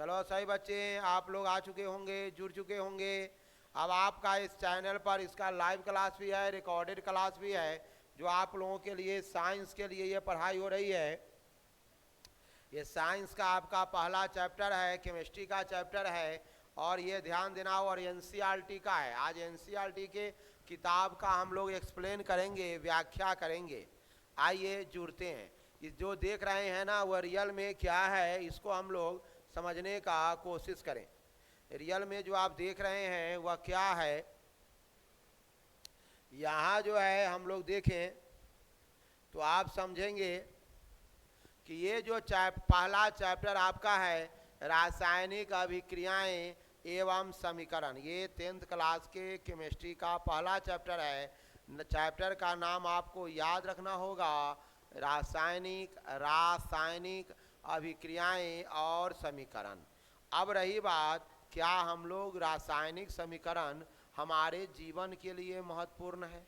चलो सही बच्चे, आप लोग आ चुके होंगे, जुड़ चुके होंगे। अब आपका इस चैनल पर इसका लाइव क्लास भी है, रिकॉर्डेड क्लास भी है, जो आप लोगों के लिए साइंस के लिए ये पढ़ाई हो रही है। ये साइंस का आपका पहला चैप्टर है, केमिस्ट्री का चैप्टर है, और ये ध्यान देना और एनसीईआरटी का है। आज एनसीईआरटी के किताब का हम लोग एक्सप्लेन करेंगे, व्याख्या करेंगे। आइए जुड़ते हैं। इस जो देख रहे हैं ना, वह रियल में क्या है, इसको हम लोग समझने का कोशिश करें। रियल में जो आप देख रहे हैं वह क्या है, यहाँ जो है हम लोग देखें तो आप समझेंगे कि ये जो पहला चैप्टर आपका है, रासायनिक अभिक्रियाएं एवं समीकरण, ये 10th क्लास के केमिस्ट्री का पहला चैप्टर है। चैप्टर का नाम आपको याद रखना होगा, रासायनिक अभिक्रियाएं और समीकरण। अब रही बात, क्या हम लोग रासायनिक समीकरण हमारे जीवन के लिए महत्वपूर्ण है?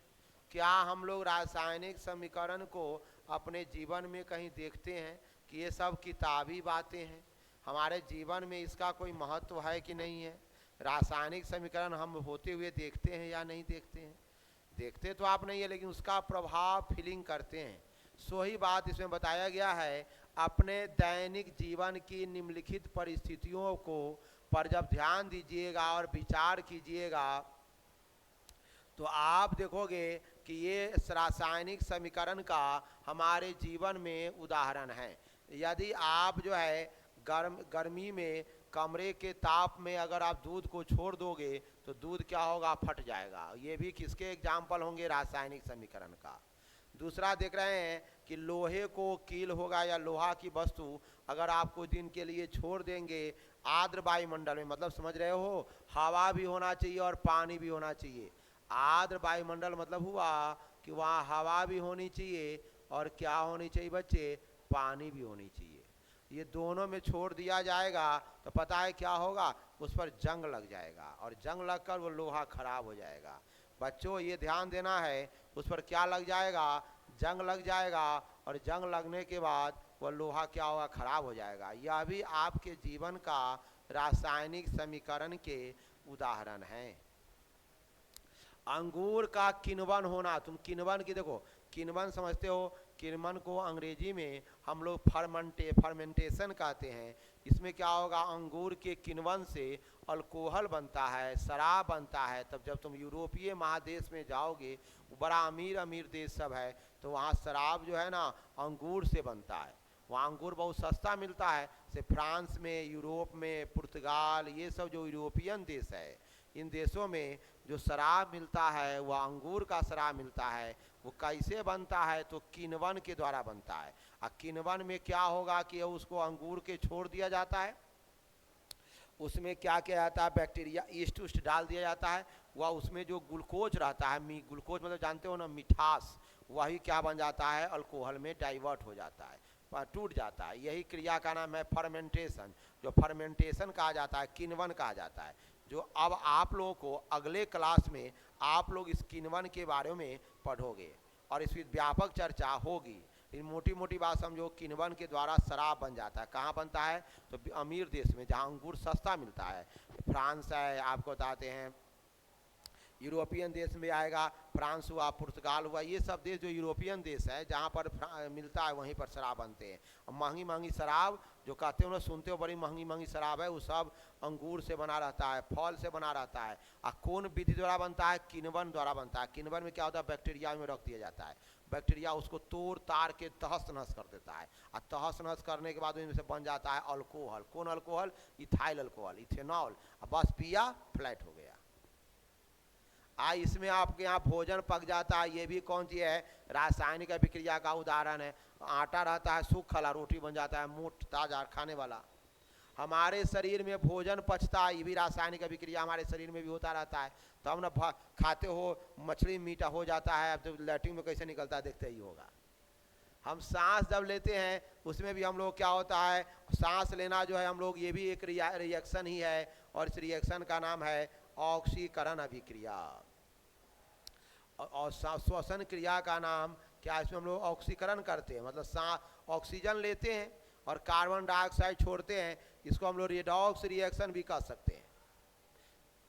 क्या हम लोग रासायनिक समीकरण को अपने जीवन में कहीं देखते हैं कि ये सब किताबी बातें हैं? हमारे जीवन में इसका कोई महत्व है कि नहीं है? रासायनिक समीकरण हम होते हुए देखते हैं या नहीं देखते हैं? देखते तो आप नहीं है, लेकिन उसका प्रभाव फीलिंग करते हैं। सो ही बात इसमें बताया गया है। अपने दैनिक जीवन की निम्नलिखित परिस्थितियों को पर जब ध्यान दीजिएगा और विचार कीजिएगा तो आप देखोगे कि ये रासायनिक समीकरण का हमारे जीवन में उदाहरण है। यदि आप जो है गर्मी में कमरे के ताप में अगर आप दूध को छोड़ दोगे तो दूध क्या होगा, फट जाएगा। ये भी किसके एग्जाम्पल होंगे, रासायनिक समीकरण का। दूसरा देख रहे हैं कि लोहे को कील होगा या लोहा की वस्तु अगर आप कुछ दिन के लिए छोड़ देंगे आर्द्र वायुमंडल में, मतलब समझ रहे हो, हवा भी होना चाहिए और पानी भी होना चाहिए। आर्द्र वायुमंडल मतलब हुआ कि वहाँ हवा भी होनी चाहिए और क्या होनी चाहिए बच्चे, पानी भी होनी चाहिए। ये दोनों में छोड़ दिया जाएगा तो पता है क्या होगा, उस पर जंग लग जाएगा और जंग लगकर वो लोहा खराब हो जाएगा। बच्चों ये ध्यान देना है, उस पर क्या लग जाएगा, जंग लग जाएगा, और जंग लगने के बाद वह लोहा क्या होगा, खराब हो जाएगा। यह भी आपके जीवन का रासायनिक समीकरण के उदाहरण हैं। अंगूर का किण्वन होना, तुम किण्वन की देखो, किण्वन समझते हो, किण्वन को अंग्रेजी में हम लोग फर्मेंटेशन कहते हैं। इसमें क्या होगा, अंगूर के किण्वन से अल्कोहल बनता है, शराब बनता है। तब जब तुम यूरोपीय महादेश में जाओगे, बड़ा अमीर अमीर देश सब है, तो वहाँ शराब जो है ना अंगूर से बनता है। वहाँ अंगूर बहुत सस्ता मिलता है। से फ्रांस में, यूरोप में, पुर्तगाल, ये सब जो यूरोपियन देश है, इन देशों में जो शराब मिलता है वह अंगूर का शराब मिलता है। वो कैसे बनता है, तो किण्वन के द्वारा बनता है। और किण्वन में क्या होगा कि उसको अंगूर के छोड़ दिया जाता है, उसमें क्या किया जाता है, बैक्टीरिया ईस्ट उस्ट डाल दिया जाता है। वह उसमें जो ग्लूकोज रहता है, ग्लूकोज मतलब जानते हो ना, मिठास, वही क्या बन जाता है, अल्कोहल में डाइवर्ट हो जाता है, टूट जाता है। यही क्रिया का नाम है फर्मेंटेशन, जो फर्मेंटेशन कहा जाता है, किण्वन कहा जाता है। जो अब आप लोगों को अगले क्लास में आप लोग इस किण्वन के बारे में पढ़ोगे और इसकी व्यापक चर्चा होगी। इन मोटी मोटी बात समझो, किण्वन के द्वारा शराब बन जाता है। कहाँ बनता है, तो अमीर देश में जहाँ अंगूर सस्ता मिलता है। फ्रांस है, आपको बताते हैं, यूरोपियन देश में आएगा, फ्रांस हुआ, पुर्तगाल हुआ, ये सब देश जो यूरोपियन देश है जहाँ पर मिलता है वहीं पर शराब बनते हैं। और महंगी महंगी शराब जो कहते हो ना, सुनते हो बड़ी महंगी महंगी शराब है, वो सब अंगूर से बना रहता है, फल से बना रहता है। और कौन विधि द्वारा बनता है, किण्वन द्वारा बनता है। किण्वन में क्या होता है, बैक्टीरिया में रख दिया जाता है, बैक्टीरिया उसको तोड़ ताड़ के तहस नहस कर देता है, और तहस नहस करने के बाद इनमें से बन जाता है अल्कोहल। कौन अल्कोहल, इथाइल अल्कोहल, इथेनॉल। बस पिया, फ्लैट हो गया। इसमें आपके यहाँ भोजन पक जाता है, ये भी कौन सी है, रासायनिक अभिक्रिया का उदाहरण है। आटा रहता है सूखा, रोटी बन जाता है मोट ताजा खाने वाला। हमारे शरीर में भोजन पचता है, ये भी रासायनिक अभिक्रिया हमारे शरीर में भी होता रहता है। तो हम ना खाते हो मछली मीठा हो जाता है, अब तो लैट्रिन में कैसे निकलता है देखते ही होगा। हम सांस जब लेते हैं उसमें भी हम लोग क्या होता है, सांस लेना जो है हम लोग, ये भी एक रिएक्शन ही है, और इस रिएक्शन का नाम है ऑक्सीकरण अभिक्रिया। और श्वसन क्रिया का नाम क्या, इसमें हम लोग ऑक्सीकरण करते हैं, मतलब ऑक्सीजन लेते हैं और कार्बन डाइऑक्साइड छोड़ते हैं। इसको हम लोग रेडॉक्स रिएक्शन भी कह सकते हैं,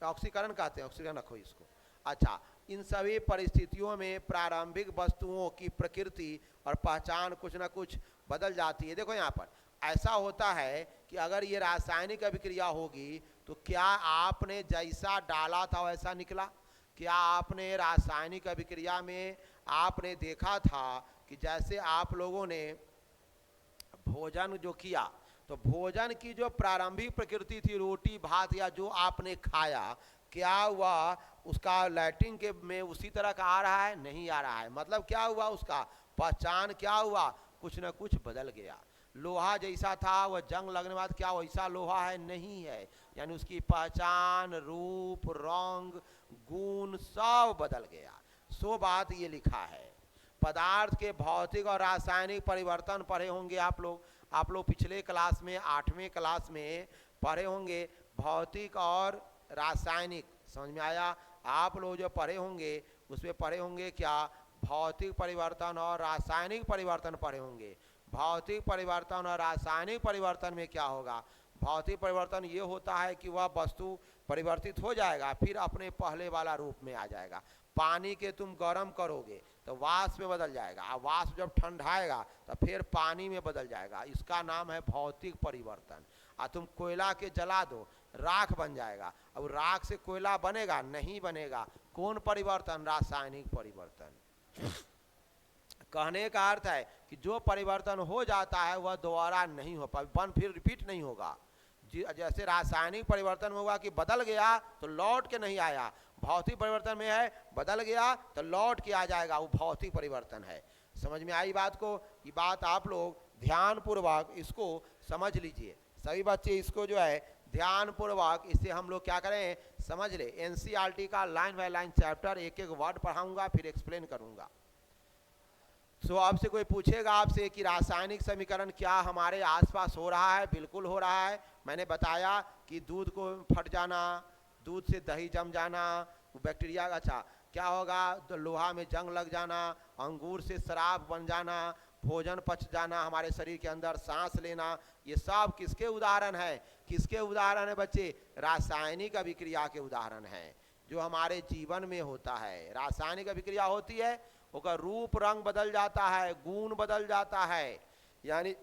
ऑक्सीकरण कहते हैं, ऑक्सीकरण रखो इसको। अच्छा, इन सभी परिस्थितियों में प्रारंभिक वस्तुओं की प्रकृति और पहचान कुछ ना कुछ बदल जाती है। देखो यहाँ पर ऐसा होता है कि अगर ये रासायनिक अभिक्रिया होगी तो क्या आपने जैसा डाला था वैसा निकला? क्या आपने रासायनिक अभिक्रिया में आपने देखा था कि जैसे आप लोगों ने भोजन जो किया तो भोजन की जो प्रारंभिक प्रकृति थी, रोटी भात या जो आपने खाया, क्या हुआ उसका लैट्रिन के में उसी तरह का आ रहा है? नहीं आ रहा है। मतलब क्या हुआ, उसका पहचान क्या हुआ, कुछ न कुछ बदल गया। लोहा जैसा था वह जंग लगने बाद क्या वैसा लोहा है? नहीं है। यानी उसकी पहचान, रूप, रंग, गुण सब बदल गया। सो बात ये लिखा है। पदार्थ के भौतिक और रासायनिक परिवर्तन पढ़े होंगे आप लोग पिछले क्लास में 8वें क्लास में पढ़े होंगे भौतिक और रासायनिक। समझ में आया? आप लोग जो पढ़े होंगे उसमें पढ़े होंगे क्या, भौतिक परिवर्तन और रासायनिक परिवर्तन पढ़े होंगे। भौतिक परिवर्तन और रासायनिक परिवर्तन में क्या होगा? भौतिक परिवर्तन ये होता है कि वह वस्तु परिवर्तित हो जाएगा फिर अपने पहले वाला रूप में आ जाएगा। पानी के तुम गर्म करोगे तो वाष्प में बदल जाएगा, और वाष्प जब ठंडाएगा तो फिर पानी में बदल जाएगा। इसका नाम है भौतिक परिवर्तन। और तुम कोयला के जला दो, राख बन जाएगा। अब राख से कोयला बनेगा? नहीं बनेगा। कौन परिवर्तन? रासायनिक परिवर्तन। कहने का अर्थ है कि जो परिवर्तन हो जाता है वह दोबारा नहीं हो पाए, फिर रिपीट नहीं होगा। जैसे रासायनिक परिवर्तन में हुआ कि बदल गया तो लौट के नहीं आया, भौतिक परिवर्तन में है बदल गया तो लौट के आ जाएगा, वो भौतिक परिवर्तन है। समझ में आई बात को? ये बात आप लोग ध्यान पूर्वक इसको समझ लीजिए। सभी बच्चे इसको जो है ध्यान पूर्वक इससे हम लोग क्या करें, समझ ले। एनसीईआरटी का लाइन बाय लाइन चैप्टर एक एक वर्ड पढ़ाऊंगा फिर एक्सप्लेन करूंगा। सो आपसे कोई पूछेगा आपसे कि रासायनिक समीकरण क्या हमारे आसपास हो रहा है? बिल्कुल हो रहा है। मैंने बताया कि दूध को फट जाना, दूध से दही जम जाना, बैक्टीरिया। अच्छा, क्या होगा? तो लोहा में जंग लग जाना, अंगूर से शराब बन जाना, भोजन पच जाना हमारे शरीर के अंदर, सांस लेना, ये सब किसके उदाहरण है? किसके उदाहरण है बच्चे? रासायनिक अभिक्रिया के उदाहरण है जो हमारे जीवन में होता है। रासायनिक अभिक्रिया होती है, उसका रूप रंग बदल जाता है, गुण बदल जाता है। यानी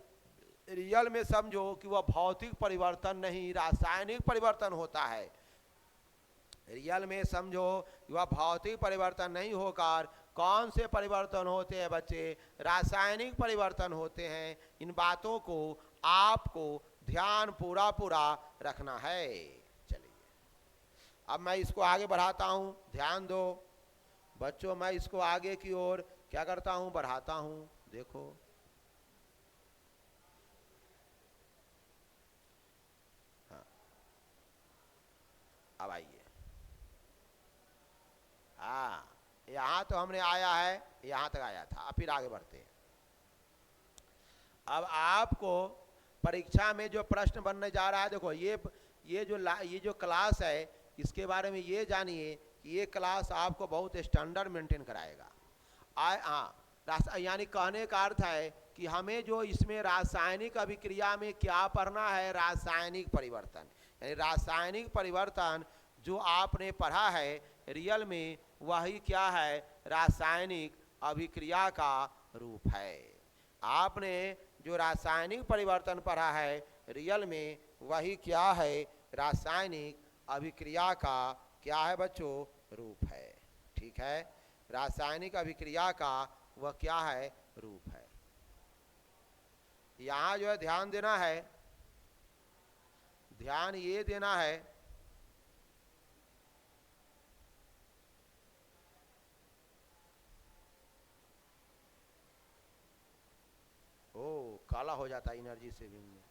रियल में समझो कि वह भौतिक परिवर्तन नहीं, रासायनिक परिवर्तन होता है। रियल में समझो कि वह भौतिक परिवर्तन नहीं होकर कौन से परिवर्तन होते हैं बच्चे? रासायनिक परिवर्तन होते हैं। इन बातों को आपको ध्यान पूरा पूरा रखना है। चलिए अब मैं इसको आगे बढ़ाता हूं, ध्यान दो बच्चों। मैं इसको आगे की ओर क्या करता हूं, बढ़ाता हूं। देखो हाँ, अब आइए। हाँ, यहां तो हमने आया है, यहां तक आया था। अब फिर आगे बढ़ते हैं। अब आपको परीक्षा में जो प्रश्न बनने जा रहा है, देखो ये जो क्लास है इसके बारे में ये जानिए कि ये क्लास आपको बहुत स्टैंडर्ड मेंटेन कराएगा। यानी कहने का अर्थ है कि हमें जो इसमें रासायनिक अभिक्रिया में क्या पढ़ना है, रासायनिक परिवर्तन। यानी रासायनिक परिवर्तन जो आपने पढ़ा है रियल में वही क्या है, रासायनिक अभिक्रिया का रूप है। आपने जो रासायनिक परिवर्तन पढ़ा है रियल में वही क्या है, रासायनिक अभिक्रिया का क्या है बच्चों, रूप है। ठीक है, रासायनिक अभिक्रिया का वह क्या है, रूप है। यहाँ जो है ध्यान देना है, ध्यान ये देना है काला हो जाता है एनर्जी सेविंग में।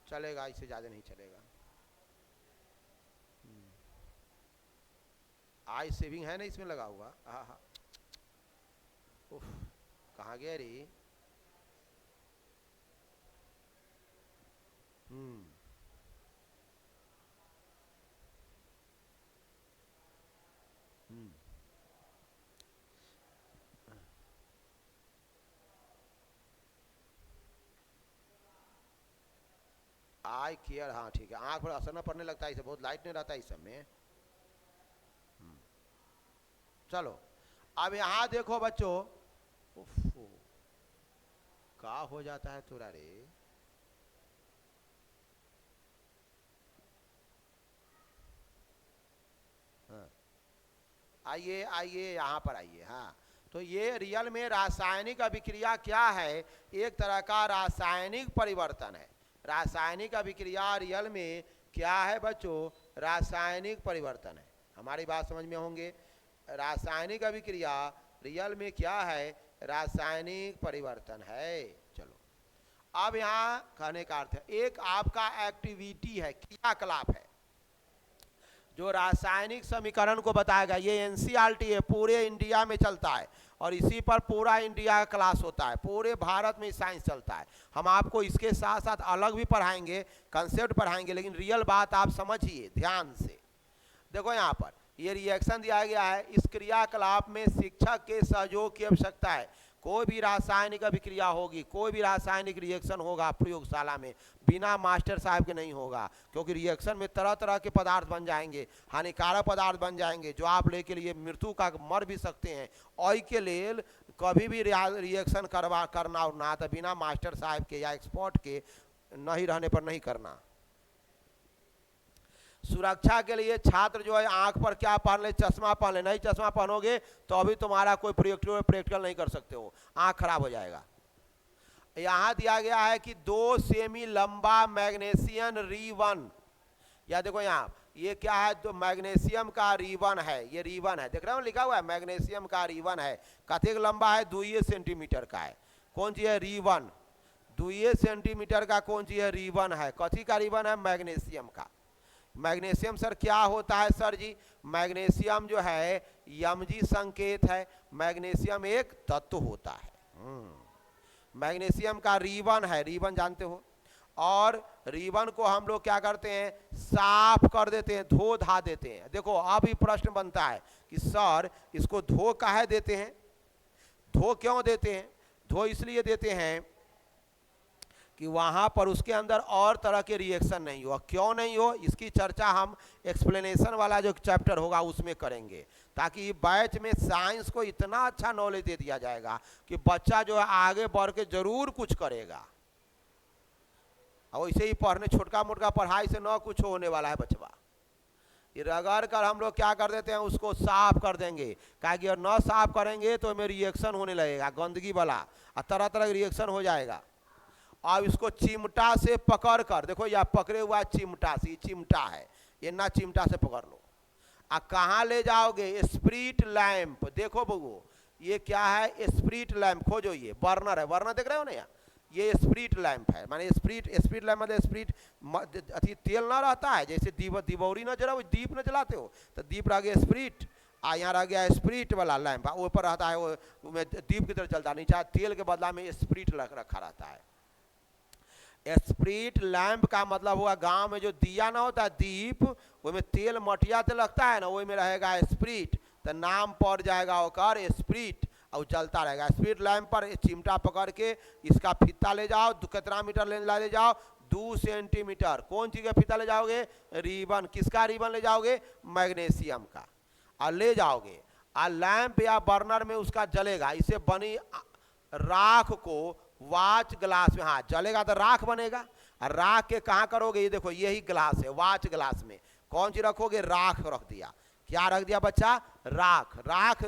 चलेगा, इससे ज़्यादा नहीं चलेगा। आई सेविंग है ना इसमें लगा हुआ। हाँ हाँ, उफ, कहाँ गया रे? आई केयर, हाँ ठीक है, आँख पर असर न पड़ने लगता है, इसे बहुत लाइट नहीं रहता है इस सब में। चलो अब यहाँ देखो बच्चों, उफ़, क्या हो जाता है तुरा रे। हाँ आइए आइए यहाँ पर आइए। हाँ तो ये रियल में रासायनिक अभिक्रिया क्या है, एक तरह का रासायनिक परिवर्तन है। रासायनिक अभिक्रिया रियल में क्या है बच्चों, रासायनिक परिवर्तन है। हमारी बात समझ में होंगे, रासायनिक अभिक्रिया रियल में क्या है, रासायनिक परिवर्तन है। चलो अब यहाँ कहने का अर्थ है, एक आपका एक्टिविटी है, क्रियाकलाप है जो रासायनिक समीकरण को बताएगा। ये एनसीईआरटी है, पूरे इंडिया में चलता है और इसी पर पूरा इंडिया का क्लास होता है, पूरे भारत में साइंस चलता है। हम आपको इसके साथ साथ अलग भी पढ़ाएंगे, कंसेप्ट पढ़ाएंगे, लेकिन रियल बात आप समझिए ध्यान से। देखो यहाँ पर ये रिएक्शन दिया गया है, इस क्रियाकलाप में शिक्षक के सहयोग की आवश्यकता है। कोई भी रासायनिक अभिक्रिया होगी, कोई भी रासायनिक रिएक्शन होगा प्रयोगशाला में, बिना मास्टर साहब के नहीं होगा, क्योंकि रिएक्शन में तरह तरह के पदार्थ बन जाएंगे, हानिकारक पदार्थ बन जाएंगे जो आप लेके लिए मृत्यु का मर भी सकते हैं। और के लिए कभी भी रिएक्शन करना और ना तो बिना मास्टर साहब के या एक्सपर्ट के नहीं रहने पर नहीं करना। सुरक्षा के लिए छात्र जो है आंख पर क्या पहन ले, चश्मा पहन ले। नहीं चश्मा पहनोगे तो अभी तुम्हारा कोई प्रैक्टिकल नहीं कर सकते हो, आंख खराब हो जाएगा। यहाँ दिया गया है कि 2 सेमी लंबा मैग्नीशियम रिबन, या देखो यहाँ ये क्या है, तो मैग्नीशियम का रिबन है, ये रिबन है, देख रहे हो लिखा हुआ है मैग्नीशियम का रिबन है। कते लंबा है, 2 सेंटीमीटर का है। कौन सी है, रिबन। 2 सेंटीमीटर का कौन सी है, रिबन है। कथी का रिबन है, मैग्नीशियम का। मैग्नीशियम सर क्या होता है सर जी, मैग्नीशियम जो है यमजी संकेत है, मैग्नीशियम एक तत्व होता है। मैग्नीशियम का रिबन है, रिबन जानते हो, और रिबन को हम लोग क्या करते हैं, साफ कर देते हैं, धो धा देते हैं। देखो अब ही प्रश्न बनता है कि सर इसको धो काहे देते हैं, धो क्यों देते हैं। धो इसलिए देते हैं कि वहाँ पर उसके अंदर और तरह के रिएक्शन नहीं हो। क्यों नहीं हो, इसकी चर्चा हम एक्सप्लेनेशन वाला जो चैप्टर होगा उसमें करेंगे, ताकि बैच में साइंस को इतना अच्छा नॉलेज दे दिया जाएगा कि बच्चा जो है आगे बढ़ के जरूर कुछ करेगा। और वैसे ही पढ़ने छोटका मोटका पढ़ाई से न कुछ होने वाला है बचवा। ये रगड़ कर हम लोग क्या कर देते हैं, उसको साफ कर देंगे, क्या कि न साफ करेंगे तो हमें रिएक्शन होने लगेगा गंदगी वाला, और तरह तरह का रिएक्शन हो जाएगा। अब इसको चिमटा से पकड़ कर, देखो यह पकड़े हुआ चिमटा से, चिमटा है ये, ना चिमटा से पकड़ लो। कहाँ ले जाओगे, स्प्रिट लैंप। देखो बबू ये क्या है, स्प्रिट लैंप खोजो, ये बर्नर है, बर्नर देख रहे हो ना यार, ये स्प्रिट लैंप है। माने स्प्रिट लैंप मतलब स्प्रिट अथी तेल ना रहता है, जैसे दीपौरी न जला, दीप न जलाते हो तो दीप रह गया स्प्रिट, यहाँ रह गया स्प्रिट वाला लैंप, ऊपर रहता है वो दीप की तरह चलता, नीचे तेल के बदला में स्प्रिट रखा रहता है। स्प्रिट लैंप का मतलब हुआ गांव में जो दिया ना होता है दीप, वो में तेल मटिया तो लगता है ना, वो में रहेगा स्प्रिट, तो नाम पड़ जाएगा ओकर स्प्रिट, और चलता रहेगा। स्प्रिट लैंप पर चिमटा पकड़ के इसका फीता ले जाओ, कितना मीटर ले जाओ, 2 सेंटीमीटर। कौन चीज का फीता ले जाओगे, रिबन। किसका रिबन ले जाओगे, मैग्नीशियम का, और ले जाओगे, और लैंप या बर्नर में उसका जलेगा। इसे बनी राख को वाच ग्लास में, हाँ जलेगा तो राख बनेगा, और राख के कहाँ करोगे, ये देखो यही ग्लास है, वाच ग्लास में कौन सी रखोगे, राख रख दिया। क्या रख दिया बच्चा, राख, राख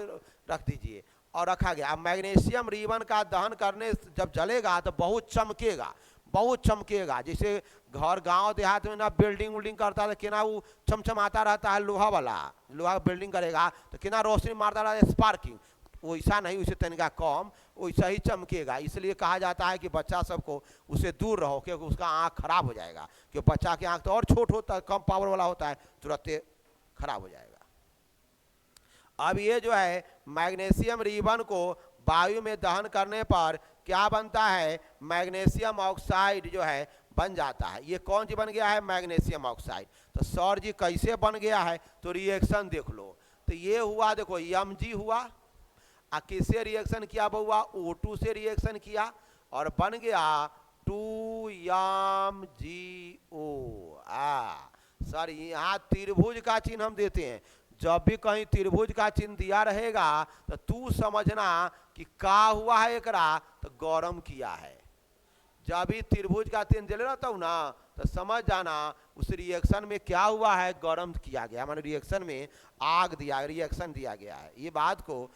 रख दीजिए, और रखा गया। अब मैग्नीशियम रिबन का दहन करने जब जलेगा तो बहुत चमकेगा, बहुत चमकेगा। जैसे घर गांव देहात में ना बिल्डिंग उल्डिंग करता है, किना वो चमचमाता रहता है, लोहा वाला, लोहा बिल्डिंग करेगा तो किना रोशनी मारता रहता है, स्पार्किंग, वैसा नहीं, उसे तनिका कम, वैसा ही चमकेगा। इसलिए कहा जाता है कि बच्चा सबको उससे दूर रहो, क्योंकि उसका आँख खराब हो जाएगा, क्योंकि बच्चा की आँख तो और छोट होता है, कम पावर वाला होता है, तुरंत खराब हो जाएगा। अब ये जो है मैग्नीशियम रिबन को वायु में दहन करने पर क्या बनता है, मैग्नीशियम ऑक्साइड जो है बन जाता है। ये कौन सी बन गया है, मैग्नीशियम ऑक्साइड। तो सर जी कैसे बन गया है, तो रिएक्शन देख लो। तो ये हुआ, देखो Mg हुआ, किससे रिएक्शन किया बहुआ, O2 से रिएक्शन किया, और बन गया 2MgO। सर यहाँ त्रिभुज का चिन्ह हम देते हैं, जब भी कहीं त्रिभुज का चिन्ह दिया रहेगा तो तू समझना कि का हुआ है एकरा, तो गरम किया है। जब भी त्रिभुज का चिन्ह दे रहता हूँ ना, तो समझ जाना उस रिएक्शन में क्या हुआ है, गरम किया गया, माने रिएक्शन में आग दिया, रिएक्शन दिया गया है। ये बात को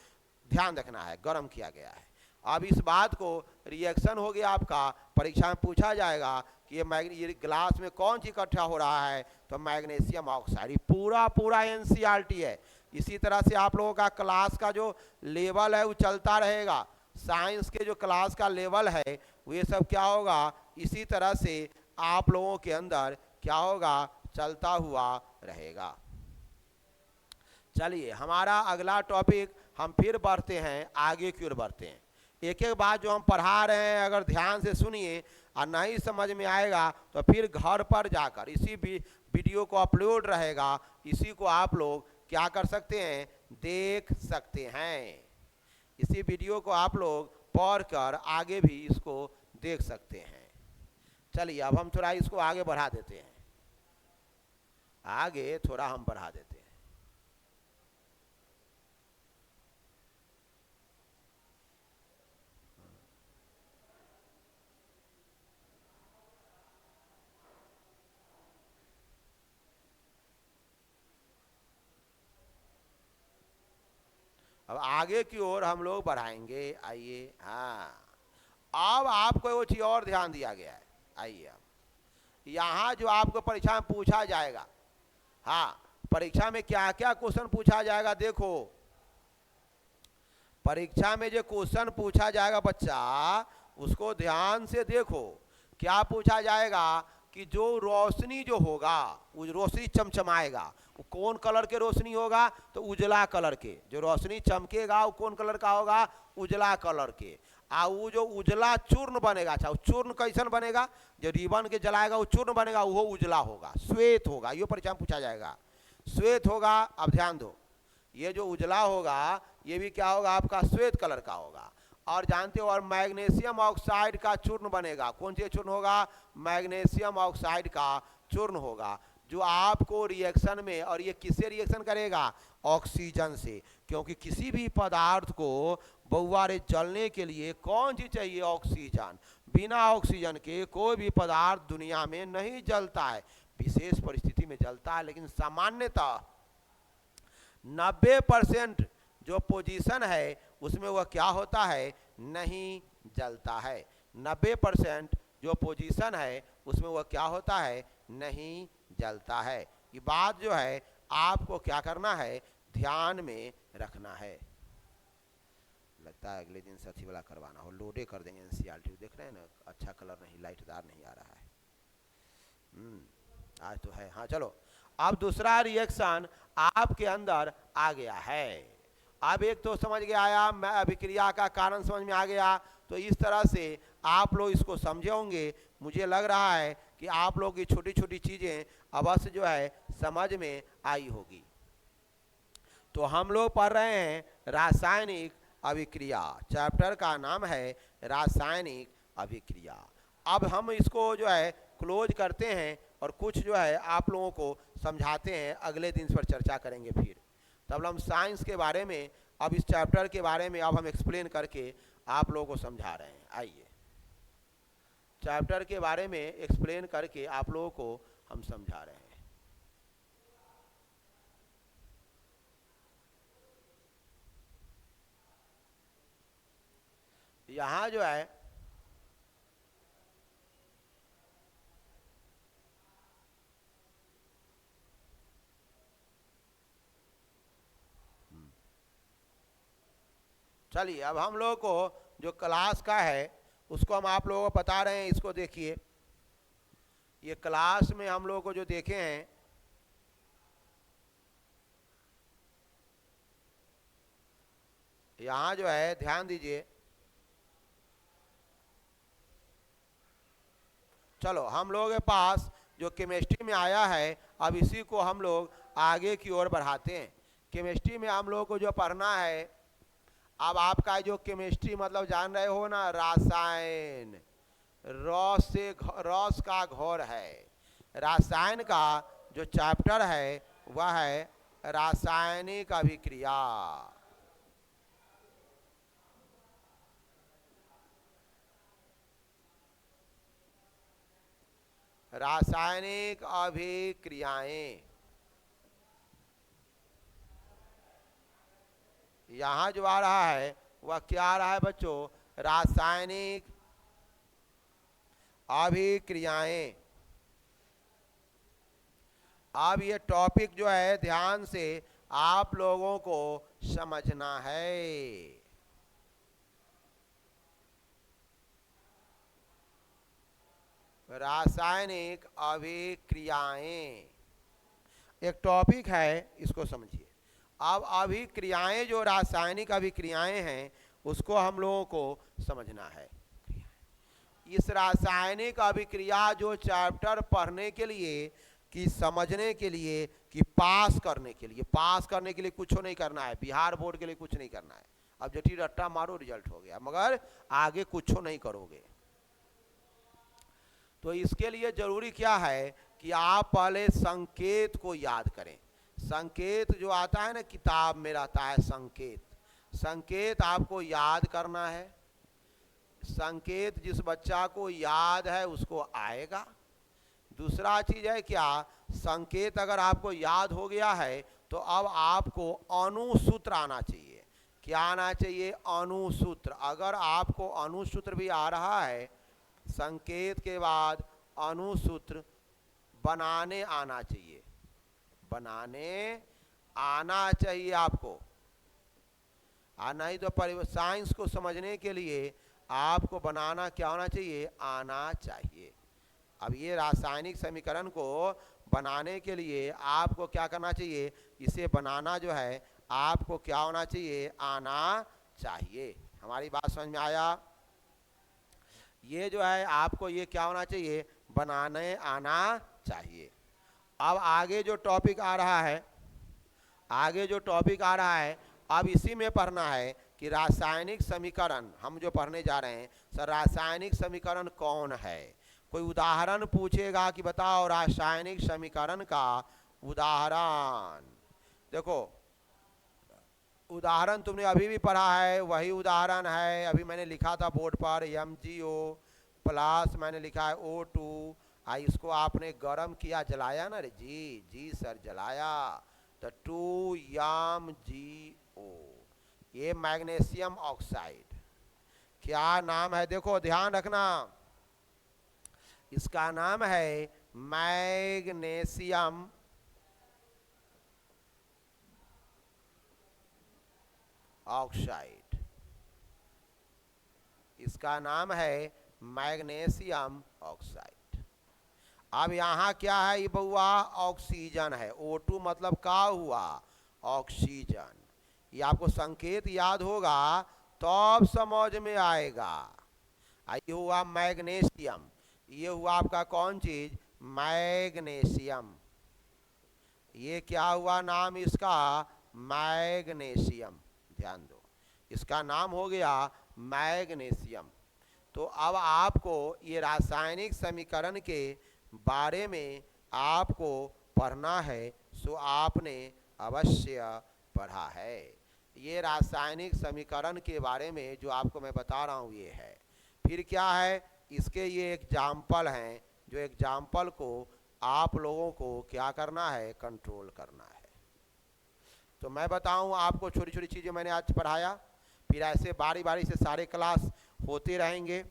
ध्यान रखना है, गरम किया गया है। अब इस बात को रिएक्शन हो गया आपका, परीक्षा में पूछा जाएगा कि ये ग्लास में कौन सी इकट्ठा हो रहा है, तो मैग्नीशियम ऑक्साइड। पूरा एनसीईआरटी है। इसी तरह से आप लोगों का क्लास का जो लेवल है वो चलता रहेगा, साइंस के जो क्लास का लेवल है ये सब क्या होगा, इसी तरह से आप लोगों के अंदर क्या होगा, चलता हुआ रहेगा। चलिए हमारा अगला टॉपिक, हम फिर बढ़ते हैं, आगे की ओर बढ़ते हैं। एक एक बात जो हम पढ़ा रहे हैं अगर ध्यान से सुनिए और नहीं समझ में आएगा तो फिर घर पर जाकर इसी वीडियो को अपलोड रहेगा, इसी को आप लोग क्या कर सकते हैं, देख सकते हैं। इसी वीडियो को आप लोग पढ़कर आगे भी इसको देख सकते हैं। चलिए अब हम थोड़ा इसको आगे बढ़ा देते हैं, आगे थोड़ा हम बढ़ा देते हैं। अब आगे की ओर हम लोग बढ़ाएंगे, आइए। हाँ, अब आपको वो चीज और ध्यान दिया गया है। आइए अब यहाँ जो आपको परीक्षा में पूछा जाएगा, हाँ परीक्षा में क्या क्या क्वेश्चन पूछा जाएगा, देखो परीक्षा में जो क्वेश्चन पूछा जाएगा बच्चा, उसको ध्यान से देखो। क्या पूछा जाएगा कि जो रोशनी जो होगा, वो रोशनी चमचमाएगा, वो कौन कलर के रोशनी होगा, तो उजला कलर के। जो रोशनी चमकेगा वो कौन कलर का होगा, उजला कलर के। आ वो जो उजला चूर्ण बनेगा, अच्छा वो चूर्ण कैसन बनेगा, जो रिबन के जलाएगा वो चूर्ण बनेगा, वो उजला होगा, श्वेत होगा। ये परीक्षा में पूछा जाएगा, श्वेत होगा। अब ध्यान दो, ये जो उजला होगा ये भी क्या होगा, आपका श्वेत कलर का होगा। और जानते हो, और मैग्नीशियम ऑक्साइड का चूर्ण बनेगा। कौन सी चूर्ण होगा, मैग्नीशियम ऑक्साइड का चूर्ण होगा, जो आपको रिएक्शन में, और ये किससे रिएक्शन करेगा, ऑक्सीजन से। क्योंकि किसी भी पदार्थ को बौवारे जलने के लिए कौन सी चाहिए, ऑक्सीजन। बिना ऑक्सीजन के कोई भी पदार्थ दुनिया में नहीं जलता है, विशेष परिस्थिति में जलता है, लेकिन सामान्यतः 90% जो पोजीशन है उसमें वह क्या होता है, नहीं जलता है। 90% जो पोजीशन है उसमें वह क्या होता है, नहीं जलता है। ये बात जो है आपको क्या करना है, ध्यान में रखना है। लगता है अगले दिन साथी वाला करवाना हो, लोडे कर देंगे एनसीईआरटी। देख रहे हैं ना, अच्छा कलर नहीं, लाइटदार नहीं आ रहा है। आज तो है। हाँ चलो, अब दूसरा रिएक्शन आपके अंदर आ गया है। अब एक तो समझ गया आया, मैं अभिक्रिया का कारण समझ में आ गया। तो इस तरह से आप लोग इसको समझे होंगे। मुझे लग रहा है कि आप लोग की छोटी छोटी चीज़ें अवश्य जो है समझ में आई होगी। तो हम लोग पढ़ रहे हैं रासायनिक अभिक्रिया, चैप्टर का नाम है रासायनिक अभिक्रिया। अब हम इसको जो है क्लोज करते हैं और कुछ जो है आप लोगों को समझाते हैं, अगले दिन इस पर चर्चा करेंगे। फिर तब हम साइंस के बारे में, अब इस चैप्टर के बारे में अब हम एक्सप्लेन करके आप लोगों को समझा रहे हैं। आइए, चैप्टर के बारे में एक्सप्लेन करके आप लोगों को हम समझा रहे हैं। यहाँ जो है चलिए, अब हम लोगों को जो क्लास का है उसको हम आप लोगों को बता रहे हैं। इसको देखिए, ये क्लास में हम लोगों को जो देखे हैं, यहाँ जो है ध्यान दीजिए। चलो, हम लोगों के पास जो केमिस्ट्री में आया है, अब इसी को हम लोग आगे की ओर बढ़ाते हैं। केमिस्ट्री में हम लोगों को जो पढ़ना है, अब आपका जो केमिस्ट्री मतलब जान रहे हो ना, रसायन, रॉस का घोर है। रसायन का जो चैप्टर है वह है रासायनिक अभिक्रिया। रासायनिक अभिक्रियाएं, यहां जो आ रहा है वह क्या आ रहा है बच्चों? रासायनिक अभिक्रियाएं। अब ये टॉपिक जो है ध्यान से आप लोगों को समझना है। रासायनिक अभिक्रियाएं एक टॉपिक है, इसको समझिए। अब अभिक्रियाएं जो रासायनिक अभिक्रियाएं हैं उसको हम लोगों को समझना है। इस रासायनिक अभिक्रिया जो चैप्टर पढ़ने के लिए, कि समझने के लिए, कि पास करने के लिए कुछ नहीं करना है। बिहार बोर्ड के लिए कुछ नहीं करना है। अब जटी रट्टा मारो, रिजल्ट हो गया, मगर आगे कुछ नहीं करोगे। तो इसके लिए जरूरी क्या है कि आप पहले संकेत को याद करें। संकेत जो आता है ना, किताब में रहता है संकेत, संकेत आपको याद करना है। संकेत जिस बच्चा को याद है उसको आएगा। दूसरा चीज है क्या, संकेत अगर आपको याद हो गया है तो अब आपको अनुसूत्र आना चाहिए। क्या आना चाहिए? अनुसूत्र। अगर आपको अनुसूत्र भी आ रहा है, संकेत के बाद अनुसूत्र बनाने आना चाहिए, बनाने आना चाहिए आपको। नहीं तो साइंस को समझने के लिए आपको बनाना क्या होना चाहिए? आना चाहिए। अब ये रासायनिक समीकरण को बनाने के लिए आपको क्या करना चाहिए? इसे बनाना जो है आपको क्या होना चाहिए? आना चाहिए। हमारी बात समझ में आया? ये जो है आपको ये क्या होना चाहिए? बनाने आना चाहिए। अब आगे जो टॉपिक आ रहा है, अब इसी में पढ़ना है कि रासायनिक समीकरण हम जो पढ़ने जा रहे हैं, सर रासायनिक समीकरण कौन है। कोई उदाहरण पूछेगा कि बताओ रासायनिक समीकरण का उदाहरण। देखो, उदाहरण तुमने अभी भी पढ़ा है, वही उदाहरण है। अभी मैंने लिखा था बोर्ड पर MgO प्लस मैंने लिखा है O2। इसको आपने गर्म किया, जलाया ना रे जी? जी सर जलाया। तो 2MgO, ये मैग्नीशियम ऑक्साइड। क्या नाम है? देखो ध्यान रखना, इसका नाम है मैग्नीशियम ऑक्साइड। इसका नाम है मैग्नीशियम ऑक्साइड। अब यहाँ क्या है ये बउआ? ऑक्सीजन है। O2 मतलब क्या हुआ? ऑक्सीजन। ये आपको संकेत याद होगा तब समझ में आएगा। ये हुआ मैग्नीशियम, ये हुआ आपका कौन चीज? मैग्नीशियम। ये क्या हुआ नाम इसका? मैग्नीशियम। ध्यान दो, इसका नाम हो गया मैग्नीशियम। तो अब आपको ये रासायनिक समीकरण के बारे में आपको पढ़ना है, सो आपने अवश्य पढ़ा है। ये रासायनिक समीकरण के बारे में जो आपको मैं बता रहा हूँ ये है। फिर क्या है, इसके ये एग्जाम्पल हैं, जो एग्जाम्पल को आप लोगों को क्या करना है? कंट्रोल करना है। तो मैं बताऊं आपको, छोटी छोटी चीज़ें मैंने आज पढ़ाया, फिर ऐसे बारी बारी से सारे क्लास होते रहेंगे,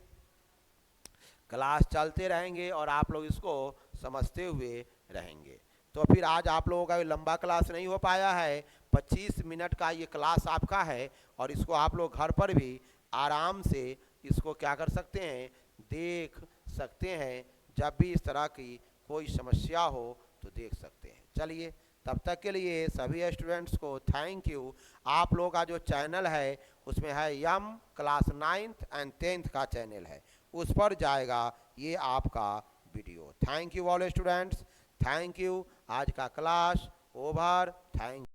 क्लास चलते रहेंगे और आप लोग इसको समझते हुए रहेंगे। तो फिर आज आप लोगों का लंबा क्लास नहीं हो पाया है, 25 मिनट का ये क्लास आपका है, और इसको आप लोग घर पर भी आराम से इसको क्या कर सकते हैं? देख सकते हैं। जब भी इस तरह की कोई समस्या हो तो देख सकते हैं। चलिए, तब तक के लिए सभी स्टूडेंट्स को थैंक यू। आप लोगों का जो चैनल है उसमें है यम क्लास 9th एंड 10th का चैनल है, उस पर जाएगा ये आपका video. Thank you all students, thank you. आज का क्लास ओवर। थैंक